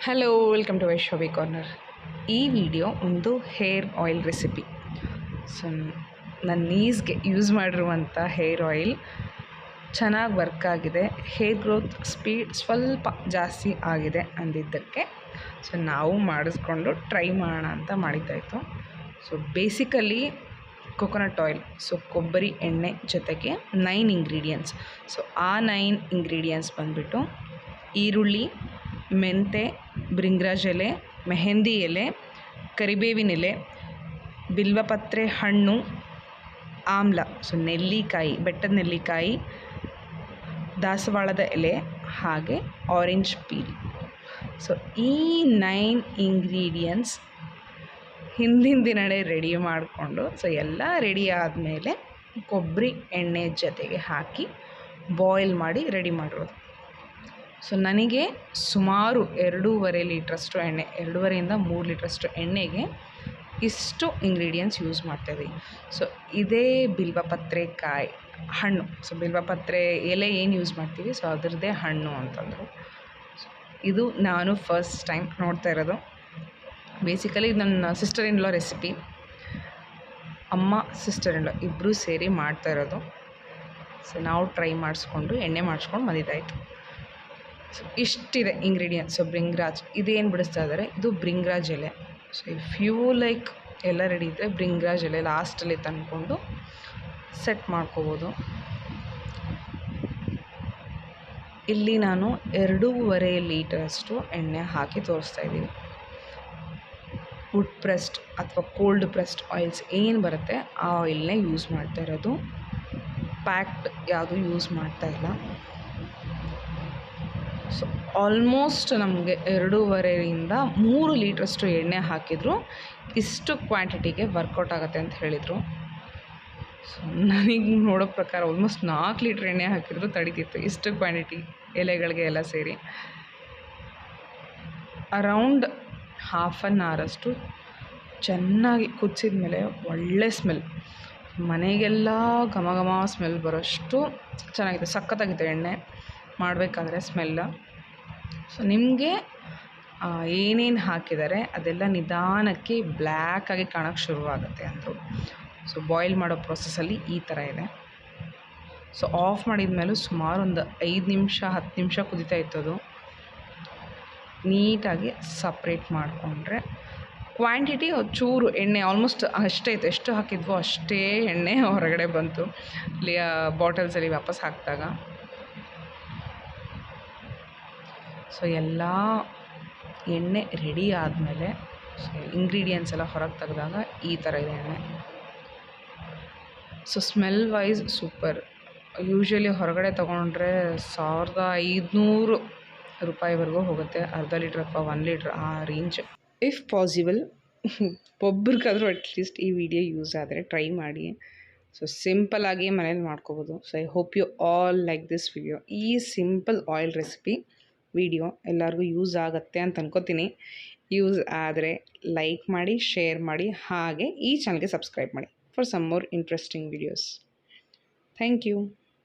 Hello, welcome to Vaishnavi corner. ಈ video ಒಂದು hair oil recipe. So ನನ್ನ ನೀಸ್ಗೆ ಯೂಸ್ ಮಾಡಿರುವಂಥ ಹೇರ್ ಆಯಿಲ್ ಚೆನ್ನಾಗಿ ವರ್ಕ್ ಆಗಿದೆ. ಹೇರ್ ಗ್ರೋತ್ ಸ್ಪೀಡ್ ಸ್ವಲ್ಪ ಜಾಸ್ತಿ ಆಗಿದೆ ಅಂದಿದ್ದಕ್ಕೆ ಸೊ ನಾವು ಮಾಡಿಸ್ಕೊಂಡು ಟ್ರೈ ಮಾಡೋಣ ಅಂತ ಮಾಡಿದ್ದಾಯಿತು. So basically coconut oil, so ಕೊಬ್ಬರಿ ಎಣ್ಣೆ ಜೊತೆಗೆ 9 ಇಂಗ್ರೀಡಿಯೆಂಟ್ಸ್. ಸೊ ಆ 9 ಇಂಗ್ರೀಡಿಯೆಂಟ್ಸ್ ಬಂದುಬಿಟ್ಟು ಈರುಳ್ಳಿ, ಮೆಂತೆ, ಬ್ರಿಂಗ್ರಾಜ್ ಎಲೆ, ಮೆಹಂದಿ ಎಲೆ, ಕರಿಬೇವಿನ ಎಲೆ, ಬಿಲ್ವಪತ್ರೆ ಹಣ್ಣು, ಆಮ್ಲ, ಸೊ ನೆಲ್ಲಿಕಾಯಿ, ಬೆಟ್ಟದ ನೆಲ್ಲಿಕಾಯಿ, ದಾಸವಾಳದ ಎಲೆ, ಹಾಗೆ ಆರೆಂಜ್ ಪೀಲ್. ಸೊ ಈ 9 ಇಂಗ್ರೀಡಿಯೆಂಟ್ಸ್ ಹಿಂದಿನ ದಿನವೇ ರೆಡಿ ಮಾಡಿಕೊಂಡು, ಸೊ ಎಲ್ಲ ರೆಡಿ ಆದಮೇಲೆ ಕೊಬ್ಬರಿ ಎಣ್ಣೆ ಜೊತೆಗೆ ಹಾಕಿ ಬಾಯ್ಲ್ ಮಾಡಿ ರೆಡಿ ಮಾಡಿರೋದು. ಸೊ ನನಗೆ ಸುಮಾರು 2.5 ಲೀಟ್ರಷ್ಟು ಎಣ್ಣೆ, 2.5ರಿಂದ 3 ಲೀಟ್ರಷ್ಟು ಎಣ್ಣೆಗೆ ಇಷ್ಟು ಇಂಗ್ರೀಡಿಯೆಂಟ್ಸ್ ಯೂಸ್ ಮಾಡ್ತಾಯಿದ್ದೀವಿ. ಸೊ ಇದೇ ಬಿಲ್ವಪತ್ರೆ ಕಾಯಿ ಹಣ್ಣು, ಸೊ ಬಿಲ್ವಪತ್ರೆ ಎಲೆ ಏನು ಯೂಸ್ ಮಾಡ್ತೀವಿ, ಸೊ ಅದರದ್ದೇ ಹಣ್ಣು ಅಂತಂದರು. ಇದು ನಾನು ಫಸ್ಟ್ ಟೈಮ್ ನೋಡ್ತಾ ಇರೋದು. ಬೇಸಿಕಲಿ ಇದು ನನ್ನ ಸಿಸ್ಟರ್ ಇನ್ ಲಾ ರೆಸಿಪಿ. ಅಮ್ಮ, ಸಿಸ್ಟರ್ ಇನ್ ಲಾ ಇಬ್ಬರೂ ಸೇರಿ ಮಾಡ್ತಾ ಇರೋದು. ಸೊ ನಾವು ಟ್ರೈ ಮಾಡಿಸ್ಕೊಂಡು ಎಣ್ಣೆ ಮಾಡಿಸ್ಕೊಂಡು ಬಂದಿದ್ದಾಯಿತು. ಸೊ ಇಷ್ಟಿದೆ ಇಂಗ್ರೀಡಿಯೆಂಟ್ಸ್. ಸೊ ಬ್ರಿಂಗ್ರಾಜ್ ಇದೇನು ಬಿಡಿಸ್ತಾ ಇದ್ದಾರೆ, ಇದು ಬ್ರಿಂಗ್ರಾಜ್ ಎಲೆ. ಸೊ ಇಫ್ ಯು ಲೈಕ್ ಎಲ್ಲ ರೆಡಿ ಇದ್ದರೆ ಬ್ರಿಂಗ್ರಾಜ್ ಎಲೆ ಲಾಸ್ಟಲ್ಲಿ ತಂದ್ಕೊಂಡು ಸೆಟ್ ಮಾಡ್ಕೋಬೋದು. ಇಲ್ಲಿ ನಾನು 2.5 ಲೀಟರಷ್ಟು ಎಣ್ಣೆ ಹಾಕಿ ತೋರಿಸ್ತಾ ಇದ್ದೀವಿ. ವುಡ್ ಪ್ರೆಸ್ಡ್ ಅಥವಾ ಕೋಲ್ಡ್ ಪ್ರೆಸ್ಡ್ ಆಯಿಲ್ಸ್ ಏನು ಬರುತ್ತೆ ಆ ಆಯಿಲ್ನೇ ಯೂಸ್ ಮಾಡ್ತಾ ಇರೋದು. ಪ್ಯಾಕ್ಡ್ ಯಾವುದು ಯೂಸ್ ಮಾಡ್ತಾ ಇಲ್ಲ. ಸೊ ಆಲ್ಮೋಸ್ಟ್ ನಮಗೆ 2.5ರಿಂದ 3 ಲೀಟ್ರಷ್ಟು ಎಣ್ಣೆ ಹಾಕಿದ್ರು ಇಷ್ಟು ಕ್ವಾಂಟಿಟಿಗೆ ವರ್ಕೌಟ್ ಆಗುತ್ತೆ ಅಂತ ಹೇಳಿದರು. ಸೊ ನನಗೆ ನೋಡೋ ಪ್ರಕಾರ ಆಲ್ಮೋಸ್ಟ್ 4 ಲೀಟ್ರ್ ಎಣ್ಣೆ ಹಾಕಿದ್ರು ತಡೀತಿತ್ತು ಇಷ್ಟು ಕ್ವಾಂಟಿಟಿ ಎಲೆಗಳಿಗೆ ಎಲ್ಲ ಸೇರಿ. ಅರೌಂಡ್ ಹಾಫ್ ಆನ್ ಅವರಷ್ಟು ಚೆನ್ನಾಗಿ ಕುದಿಸಿದ ಮೇಲೆ ಒಳ್ಳೆ ಸ್ಮೆಲ್, ಮನೆಗೆಲ್ಲ ಘಮ ಘಮ ಸ್ಮೆಲ್ ಬರೋಷ್ಟು ಚೆನ್ನಾಗಿದೆ. ಸಖತ್ತಾಗಿದೆ ಎಣ್ಣೆ ಮಾಡಬೇಕಾದ್ರೆ ಸ್ಮೆಲ್ಲ. ಸೊ ನಿಮಗೆ ಏನೇನು ಹಾಕಿದ್ದಾರೆ ಅದೆಲ್ಲ ನಿಧಾನಕ್ಕೆ ಬ್ಲ್ಯಾಕಾಗಿ ಕಾಣೋಕ್ಕೆ ಶುರುವಾಗುತ್ತೆ ಅಂದರು. ಸೊ ಬಾಯ್ಲ್ ಮಾಡೋ ಪ್ರೊಸೆಸಲ್ಲಿ ಈ ಥರ ಇದೆ. ಸೊ ಆಫ್ ಮಾಡಿದ ಮೇಲೂ ಸುಮಾರು ಒಂದು 5 ನಿಮಿಷ 10 ನಿಮಿಷ ಕುದೀತಾ ಇತ್ತದು. ನೀಟಾಗಿ ಸಪ್ರೇಟ್ ಮಾಡಿಕೊಂಡ್ರೆ ಕ್ವಾಂಟಿಟಿ ಚೂರು ಎಣ್ಣೆ ಆಲ್ಮೋಸ್ಟ್ ಅಷ್ಟೇ ಇತ್ತು, ಎಷ್ಟು ಹಾಕಿದ್ವೋ ಅಷ್ಟೇ ಎಣ್ಣೆ ಹೊರಗಡೆ ಬಂತು ಬಾಟಲ್ಸಲ್ಲಿ ವಾಪಸ್ ಹಾಕಿದಾಗ. ಸೊ ಎಲ್ಲ ಎಣ್ಣೆ ರೆಡಿ ಆದಮೇಲೆ ಸೊ ಇಂಗ್ರೀಡಿಯೆಂಟ್ಸ್ ಎಲ್ಲ ಹೊರಗೆ ತೆಗೆದಾಗ ಈ ಥರ ಇದೆ ಎಣ್ಣೆ. So smell wise super. Usually ಹೊರಗಡೆ ತೊಗೊಂಡ್ರೆ 1,500 ರೂಪಾಯಿವರೆಗೂ ಹೋಗುತ್ತೆ, ಅರ್ಧ ಲೀಟ್ರ್ ಅಥವಾ 1 ಲೀಟ್ರ್ ಆ ರೇಂಜ್. ಇಫ್ ಪಾಸಿಬಲ್ ಒಬ್ರಿಗಾದರೂ ಅಟ್ಲೀಸ್ಟ್ ಈ ವಿಡಿಯೋ ಯೂಸ್ ಆದರೆ ಟ್ರೈ ಮಾಡಿ. ಸೊ ಸಿಂಪಲ್ಲಾಗಿ ಮನೇಲಿ ಮಾಡ್ಕೋಬೋದು. So I hope you all like this video. ಈ ಸಿಂಪಲ್ ಆಯಿಲ್ ರೆಸಿಪಿ ವಿಡಿಯೋ ಎಲ್ಲರಿಗೂ ಯೂಸ್ ಆಗುತ್ತೆ ಅಂತ ಅನ್ಕೋತೀನಿ. ಯೂಸ್ ಆದರೆ ಲೈಕ್ ಮಾಡಿ, ಶೇರ್ ಮಾಡಿ, ಹಾಗೆ ಈ ಚಾನಲ್ಗೆ ಸಬ್ಸ್ಕ್ರೈಬ್ ಮಾಡಿ for some more interesting videos. Thank you.